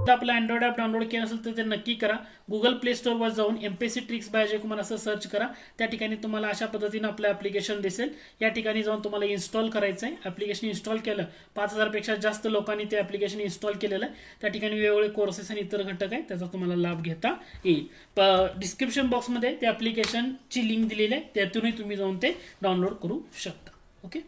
आपला Android app download केलं असेल तर ते नक्की करा. गुगल प्ले स्टोअरवर जाऊन MPSC tricks bye Ajay Kumar असं सर्च करा. त्या ठिकाणी तुम्हाला अशा पद्धतीनं आपलं ॲप्लिकेशन दिसेल. या ठिकाणी जाऊन तुम्हाला इन्स्टॉल करायचं आहे. ॲप्लिकेशन इन्स्टॉल केलं, 5,000पेक्षा जास्त लोकांनी ते ॲप्लिकेशन इन्स्टॉल केलेलं आहे. त्या ठिकाणी वेगवेगळे कोर्सेस आणि इतर घटक आहेत, त्याचा तुम्हाला लाभ घेता येईल. डिस्क्रिप्शन बॉक्समध्ये त्या ॲप्लिकेशनची लिंक दिलेली आहे, त्यातूनही तुम्ही जाऊन ते डाउनलोड करू शकता. ओके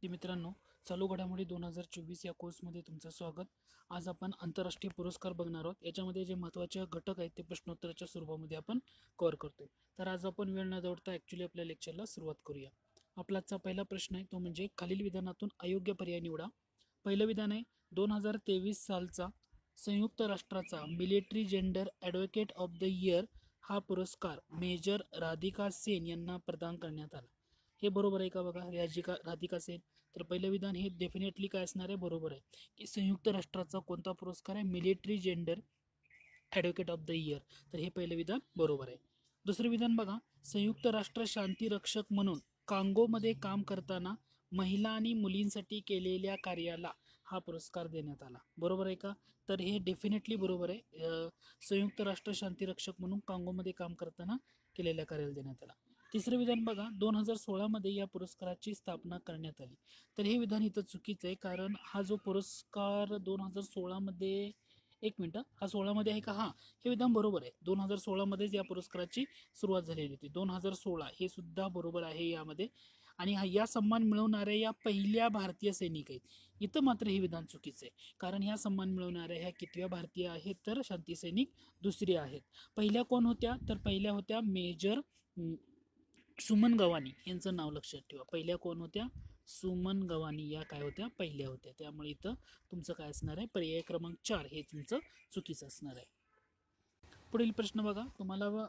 मित्रांनो, चालू घडामोडी 2024 या कोर्समध्ये तुमचं स्वागत. आज आपण आंतरराष्ट्रीय पुरस्कार बघणार आहोत. याच्यामध्ये जे महत्त्वाचे घटक आहेत ते प्रश्नोत्तराच्या स्वरूपामध्ये आपण कव्हर करतोय. तर आज आपण वेळ न दवडता ॲक्च्युली आपल्या लेक्चरला सुरुवात करूया. आपला आजचा पहिला प्रश्न आहे तो म्हणजे खालील विधानातून अयोग्य पर्याय निवडा. पहिलं विधान आहे 2023 सालचा संयुक्त राष्ट्राचा military gender advocate of the year हा पुरस्कार मेजर राधिका सेन यांना प्रदान करण्यात आला. हे बरोबर आहे का बघा, राधिका सेन. तर पहिलं विधान हे डेफिनेटली काय असणार आहे, बरोबर आहे की संयुक्त राष्ट्राचा कोणता पुरस्कार आहे, military gender advocate of the year. तर हे पहिलं विधान बरोबर आहे. दुसरं विधान बघा, संयुक्त राष्ट्र शांती रक्षक म्हणून कांगोमध्ये काम करताना महिला आणि मुलींसाठी केलेल्या कार्याला हा पुरस्कार देण्यात आला. बरोबर आहे का? तर हे डेफिनेटली बरोबर आहे. संयुक्त राष्ट्र शांती रक्षक म्हणून कांगोमध्ये काम करताना केलेल्या कार्याला देण्यात आला. तिसरं विधान बघा, 2016 मध्ये या पुरस्काराची स्थापना करण्यात आली. तर हे विधान इथं चुकीचं आहे, कारण हा जो पुरस्कार 2016 मध्ये, एक मिनिट, हा 16 मध्ये आहे का? हा, हे विधान बरोबर आहे. 2016 मध्येच या पुरस्काराची सुरुवात झालेली होती. 2016 हे सुद्धा बरोबर आहे यामध्ये. आणि या सन्मान मिळवणाऱ्या या पहिल्या भारतीय सैनिक आहेत. इथं मात्र हे विधान चुकीचं आहे, कारण ह्या सन्मान मिळवणाऱ्या ह्या कितव्या भारतीय आहेत, तर शांती सैनिक दुसरी आहेत. पहिल्या कोण होत्या, तर पहिल्या होत्या मेजर सुमन गवानी. यांचं नाव लक्षात ठेवा. पहिल्या कोण होत्या? सुमन गवानी या काय होत्या, पहिल्या होत्या. त्यामुळे इथं तुमचं काय असणार आहे, पर्याय क्रमांक 4 हे तुमचं चुकीचं असणार आहे. पुढील प्रश्न बघा, तुम्हाला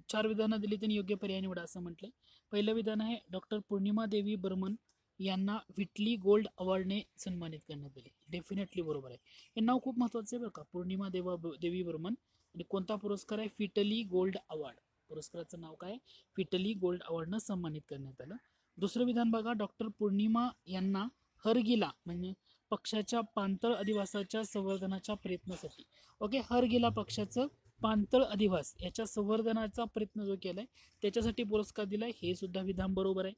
4 विधानं दिली त्यांनी योग्य पर्याय निवडा असं म्हटलंय. पहिलं विधान आहे डॉक्टर पौर्णिमा देवी बर्मन यांना व्हिटली गोल्ड अवॉर्डने सन्मानित करण्यात आले. डेफिनेटली बरोबर आहे. हे नाव खूप महत्वाचं आहे बरं का, पौर्णिमा देवी बर्मन. आणि कोणता पुरस्कार आहे? Whitley gold award. पुरस्काराचं नाव काय? व्हिटली गोल्ड अवॉर्डनं सन्मानित करण्यात आलं. दुसरं विधान बघा, डॉक्टर पौर्णिमा यांना हरगिला म्हणजे पक्षाच्या पांतळ अधिवासाच्या संवर्धनाच्या प्रयत्नासाठी, ओके, हरगिला पक्षाचं पांतळ अधिवास याच्या संवर्धनाचा प्रयत्न जो केलाय त्याच्यासाठी पुरस्कार दिलाय. हे सुद्धा विधान बरोबर आहे.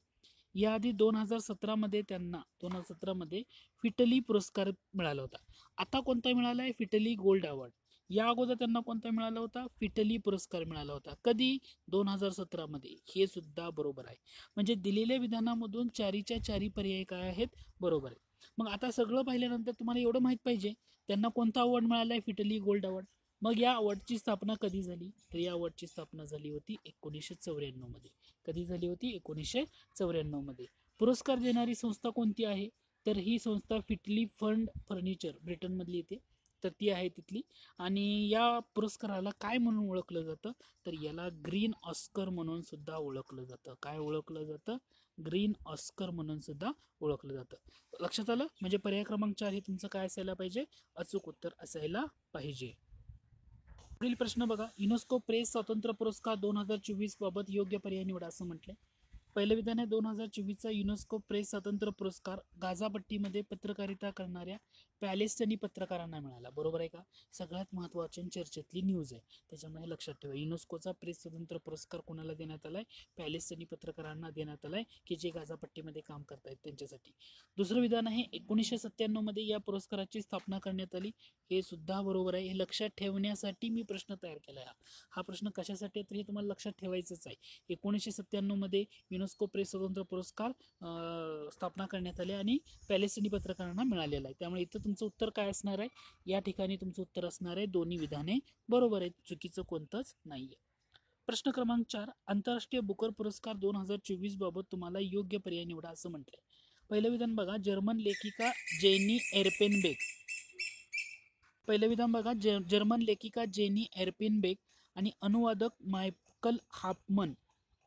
याआधी 2017 मध्ये त्यांना 2017 मध्ये व्हिटली पुरस्कार मिळाला होता. आता कोणता मिळाला आहे? Whitley gold award. या अगोदर त्यांना कोणता मिळाला होता? व्हिटली पुरस्कार मिळाला होता. कधी? 2017 मध्ये. हे सुद्धा बरोबर आहे. म्हणजे दिलेल्या विधानामधून चारीच्या चारी पर्याय काय आहेत? बरोबर आहे. मग आता सगळं पाहिल्यानंतर तुम्हाला एवढं माहित पाहिजे त्यांना कोणता अवॉर्ड मिळाला आहे? Whitley gold award. मग या अवॉर्डची स्थापना कधी झाली? तर या अवॉर्डची स्थापना झाली होती 1994 मध्ये. कधी झाली होती? 1994 मध्ये. पुरस्कार देणारी संस्था कोणती आहे? तर ही संस्था व्हिटली फंड फर्निचर ब्रिटनमधली येते, तर ती आहे तिथली. आणि या पुरस्काराला काय म्हणून ओळखलं जातं? तर याला ग्रीन ऑस्कर म्हणून सुद्धा ओळखलं जातं. काय ओळखलं जातं? ग्रीन ऑस्कर म्हणून सुद्धा ओळखलं जातं. लक्षात आलं? म्हणजे पर्याय क्रमांक 4 हे तुमचं काय असायला पाहिजे? अचूक उत्तर असायला पाहिजे. पुढील प्रश्न बघा, युनेस्को प्रेस स्वातंत्र्य पुरस्कार 2024 बाबत योग्य पर्याय निवडा असं म्हटलंय. पहिलं विधान आहे 2024चा युनेस्को प्रेस स्वातंत्र्य पुरस्कार गाझापट्टीमध्ये पत्रकारिता करणाऱ्या पॅलेस्टिनी पत्रकारांना मिळाला. बरोबर आहे का? सगळ्यात महत्त्वाची चर्चेतली न्यूज आहे, त्याच्यामुळे लक्षात ठेवा. युनेस्कोचा प्रेस स्वातंत्र्य पुरस्कार कोणाला देण्यात आलाय? पॅलेस्टिनी पत्रकारांना देण्यात आलाय, की जे गाझापट्टीमध्ये काम करतायत त्यांच्यासाठी. दुसरं विधान आहे 1997 मध्ये या पुरस्काराची स्थापना करण्यात आली. हे सुद्धा बरोबर आहे. हे लक्षात ठेवण्यासाठी मी प्रश्न तयार केला आहे. हा प्रश्न कशासाठी आहे तर हे तुम्हाला लक्षात ठेवायचंच आहे. 1997 मध्ये युनेस्को प्रेस स्वातंत्र्य पुरस्कार स्थापना करण्यात आले आणि पॅलेस्टिनी पत्रकारांना मिळालेला आहे. त्यामुळे इथं तुमचं उत्तर काय असणार आहे? या ठिकाणी तुमचं उत्तर असणार आहे दोन्ही विधाने बरोबर आहेत, चुकीचं कोणतंच नाहीये. प्रश्न क्रमांक 4, आंतरराष्ट्रीय बुकर पुरस्कार 2024 बाबत तुम्हाला योग्य पर्याय निवडा असं म्हटलंय. पहिलं विधान बघा, जर्मन लेखिका जेनी एरपेनबेक. पहिलं विधान बघा, जर्मन लेखिका जेनी एरपेनबेक आणि अनुवादक मायकल हाफमन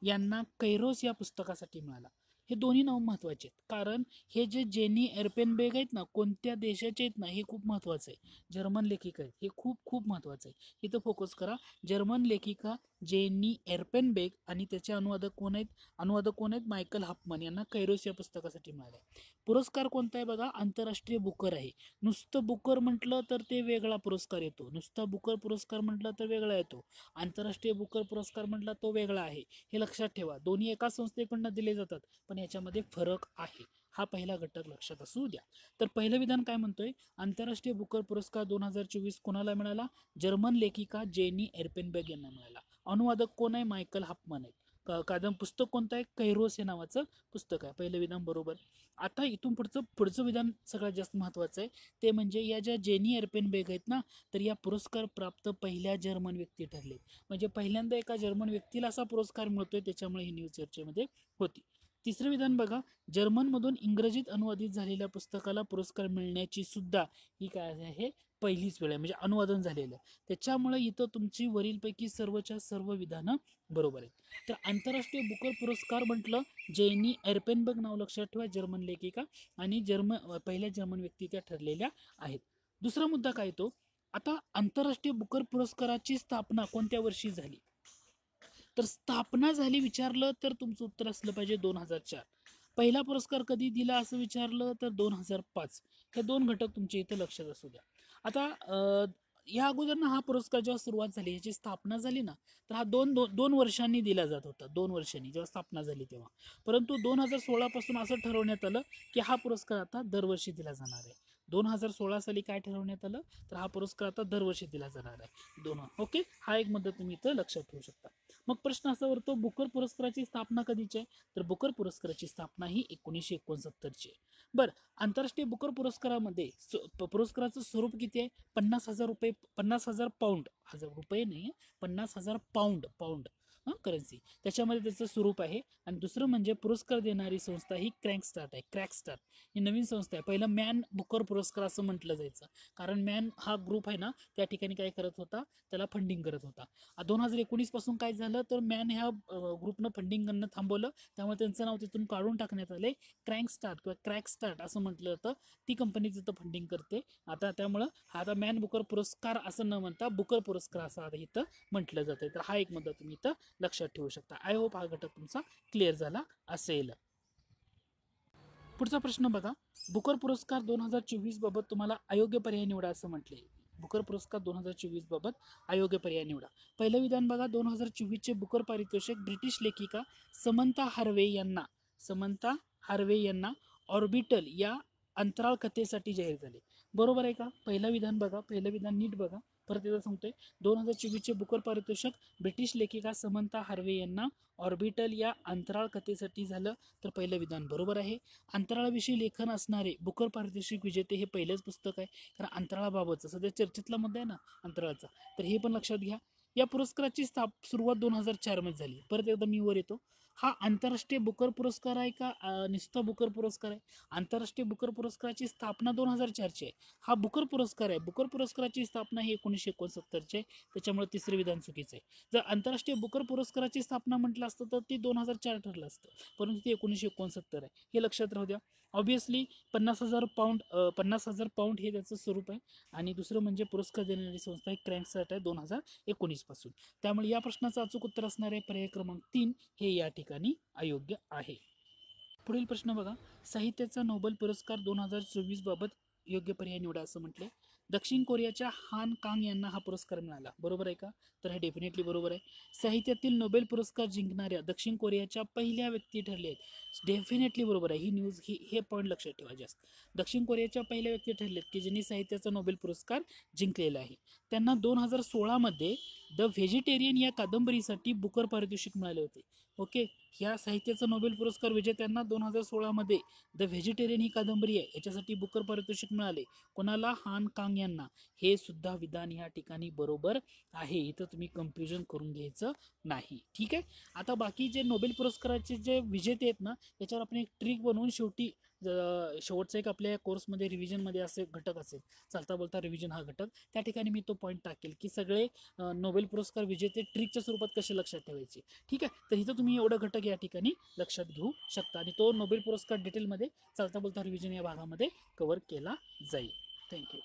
यांना कैरोस या पुस्तकासाठी मिळाला. हे दोन्ही नाव महत्वाचे आहेत, कारण हे जे जेनी एरपेनबेक आहेत ना, कोणत्या देशाचे आहेत ना, हे खूप महत्वाचं आहे. जर्मन लेखिका आहेत, हे खूप खूप महत्वाचं आहे. इथं फोकस करा. जर्मन लेखिका जेनी एर्पेनबेक आणि त्याचे अनुवादक कोण आहेत मायकल हाफमन यांना कैरोस या पुस्तकासाठी मिळाले. पुरस्कार कोणता आहे बघा, आंतरराष्ट्रीय बुकर आहे. नुसतं बुकर म्हटलं तर ते वेगळा पुरस्कार येतो, नुसता बुकर पुरस्कार म्हटलं तर वेगळा येतो, आंतरराष्ट्रीय बुकर पुरस्कार म्हटला तो वेगळा आहे. हे लक्षात ठेवा, दोन्ही एकाच संस्थेकडनं दिले जातात पण याच्यामध्ये फरक आहे. हा पहिला घटक लक्षात असू द्या. तर पहिलं विधान काय म्हणतोय, आंतरराष्ट्रीय बुकर पुरस्कार 2024 कोणाला मिळाला, जर्मन लेखिका जेनी एर्पेनबेक यांना मिळाला. अनुवादक कोण आहे, मायकल हाफमन आहेत. पुस्तक कोणतं आहे, कैरोस हे नावाचं पुस्तक आहे. पहिलं विधान बरोबर. आता इथून पुढचं विधान सगळ्यात जास्त महत्वाचं आहे, ते म्हणजे या ज्या जेनी एर्पेनबेक आहेत ना, तर या पुरस्कार प्राप्त पहिल्या जर्मन व्यक्ती ठरले. म्हणजे पहिल्यांदा एका जर्मन व्यक्तीला असा पुरस्कार मिळतोय, त्याच्यामुळे ही न्यूज चर्चेमध्ये होती. तिसरं विधान बघा, जर्मनमधून इंग्रजीत अनुवादित झालेल्या पुस्तकाला पुरस्कार मिळण्याची सुद्धा ही काय आहे, पहिलीच वेळ आहे, म्हणजे अनुवादन झालेलं आहे. त्याच्यामुळे इथं तुमची वरीलपैकी सर्वच्या सर्व विधानं बरोबर आहेत. तर आंतरराष्ट्रीय बुकर पुरस्कार म्हटलं, जेनी एर्पेनबर्ग नाव लक्षात ठेवा, जर्मन लेखिका आणि पहिल्या जर्मन व्यक्ती त्या ठरलेल्या आहेत. दुसरा मुद्दा काय तो, आता आंतरराष्ट्रीय बुकर पुरस्काराची स्थापना कोणत्या वर्षी झाली, तर स्थापना झाली विचारलं तर तुमचं उत्तर असलं पाहिजे 2004. पहिला पुरस्कार कधी दिला असं विचारलं तर 2005. हे दोन घटक तुमच्या इथं लक्षात असू द्या. आता या अगोदर ना हा पुरस्कार जेव्हा सुरुवात झाली, याची स्थापना झाली ना, तर हा दोन वर्षांनी दिला जात होता, 2 वर्षांनी जेव्हा स्थापना झाली तेव्हा. परंतु 2016 पासून असं ठरवण्यात आलं की हा पुरस्कार आता दरवर्षी दिला जाणार आहे. 2016 साली काय ठरवण्यात आलं, तर हा पुरस्कार आता दरवर्षी दिला जाणार आहे. ओके, हा एक मुद्दा तुम्ही इथं लक्षात ठेवू शकता. मग प्रश्न असा उरतो, बुकर पुरस्काराची स्थापना कधीची आहे, तर बुकर पुरस्काराची स्थापना ही 1969ची आहे. बरं, आंतरराष्ट्रीय बुकर पुरस्कारामध्ये पुरस्काराचं स्वरूप किती आहे, 50,000 रुपये, 50,000 पाऊंड, हजार रुपये नाही, 50,000 पाऊंड करन्सी, त्याच्यामध्ये त्याचं स्वरूप आहे. आणि दुसरं म्हणजे पुरस्कार देणारी संस्था ही क्रॅकस्टार्ट ही नवीन संस्था आहे. पहिलं मॅन बुकर पुरस्कार असं म्हटलं जायचं, कारण मॅन हा ग्रुप आहे ना, त्या ठिकाणी काय करत होता, त्याला फंडिंग करत होता. 2019 पासून काय झालं, तर मॅन ह्या ग्रुपनं फंडिंग करणं थांबवलं, त्यामुळे त्यांचं नाव तिथून काढून टाकण्यात आले. क्रॅकस्टार्ट किंवा क्रॅकस्टार्ट असं म्हटलं जातं, ती कंपनी तिथं फंडिंग करते आता. त्यामुळं हा आता मॅन बुकर पुरस्कार असं न म्हणता बुकर पुरस्कार असं आता इथं म्हटलं जातं. तर हा एक मुद्दा तुम्ही इथं लक्षात ठेवू शकता. आय होप हा घटक तुमचा क्लिअर झाला असेल. पुढचा प्रश्न बघा, बुकर पुरस्कार 2024 बाबत तुम्हाला अयोग्य पर्याय निवडा असं म्हटले. बुकर पुरस्कार 2024 बाबत अयोग्य पर्याय निवडा. पहिलं विधान बघा, 2024 चे बुकर पारितोषिक ब्रिटिश लेखिका समंता हार्वे यांना ऑर्बिटल या अंतराळ कथेसाठी जाहीर झाले. बरोबर आहे का? पहिलं विधान बघा, पहिलं विधान नीट बघा, परत एकदा सांगतोय, 2024 चे बुकर पारितोषिक ब्रिटिश लेखिका समंता हार्वे यांना ऑर्बिटल या अंतराळ कथेसाठी झालं, तर पहिलं विधान बरोबर आहे. अंतराळाविषयी लेखन असणारे बुकर पारितोषिक विजेते हे पहिलंच पुस्तक आहे, कारण अंतराळाबाबतचा सध्या चर्चेतला मुद्दा आहे ना अंतराळाचा, तर हे पण लक्षात घ्या. या पुरस्काराची सुरुवात 2004 मध्ये झाली. परत एकदा मी वर येतो, हा आंतरराष्ट्रीय बुकर पुरस्कार आहे का नुसता बुकर पुरस्कार आहे? आंतरराष्ट्रीय बुकर पुरस्काराची स्थापना 2004ची आहे. हा बुकर पुरस्कार आहे, बुकर पुरस्काराची स्थापना ही 1969ची आहे, त्याच्यामुळे तिसरे विधान चुकीचं आहे. जर आंतरराष्ट्रीय बुकर पुरस्काराची स्थापना म्हटलं असतं तर ती 2004 ठरलं असतं, परंतु ती 1969 आहे, हे लक्षात राहू द्या. ऑब्व्हियसली 50,000 पाऊंड हे त्याचं स्वरूप आहे. आणि दुसरं म्हणजे पुरस्कार देणारी संस्था क्रॅकस्टार्ट आहे 2019 पासून. त्यामुळे या प्रश्नाचं अचूक उत्तर असणार आहे पर्याय क्रमांक 3, हे या ठिकाणी अयोग्य आहे. पुढील प्रश्न बघा, साहित्याचा नोबेल पुरस्कार 2024 बाबत योग्य पर्याय निवडा असं म्हटले. दक्षिण कोरियाच्या हान कांग यांना हा पुरस्कार मिळाला. बरोबर आहे का? तर हे डेफिनेटली बरोबर आहे. साहित्यातील नोबेल पुरस्कार जिंकणाऱ्या दक्षिण कोरियाच्या पहिल्या व्यक्ती ठरले आहेत. डेफिनेटली बरोबर आहे. ही न्यूज हे पॉईंट लक्षात ठेवा जास्त. दक्षिण कोरियाच्या पहिल्या व्यक्ती ठरलेत की ज्यांनी साहित्याचा नोबेल पुरस्कार जिंकलेला आहे. त्यांना 2016 मध्ये द व्हेजिटेरियन या कादंबरीसाठी बुकर पारितोषिक मिळाले होते. ओके, ह्या साहित्याचा नोबेल पुरस्कार विजेत्यांना 2016 मध्ये द व्हेजिटेरियन ही कादंबरी आहे याच्यासाठी बुकर पारितोषिक मिळाले. कोणाला? हान कांग यांना. हे सुद्धा विधान या ठिकाणी बरोबर आहे. इथं तुम्ही कन्फ्युजन करून घ्यायचं नाही. ठीक आहे. आता बाकी जे नोबेल पुरस्काराचे जे विजेते आहेत ना, त्याच्यावर आपण एक ट्रिक बनवून शेवटचा एक आपल्या कोर्समध्ये रिव्हिजनमध्ये असे घटक असेल, चालता बोलता रिव्हिजन हा घटक, त्या ठिकाणी मी तो पॉईंट टाकेल की सगळे नोबेल पुरस्कार विजेते ट्रिकच्या स्वरूपात कसे लक्षात ठेवायचे. ठीक आहे. तर इथं तुम्ही एवढं घटक या ठिकाणी लक्षात घेऊ शकता आणि तो नोबेल पुरस्कार डिटेलमध्ये चालता बोलता रिव्हिजन या भागामध्ये कव्हर केला जाईल. थँक्यू.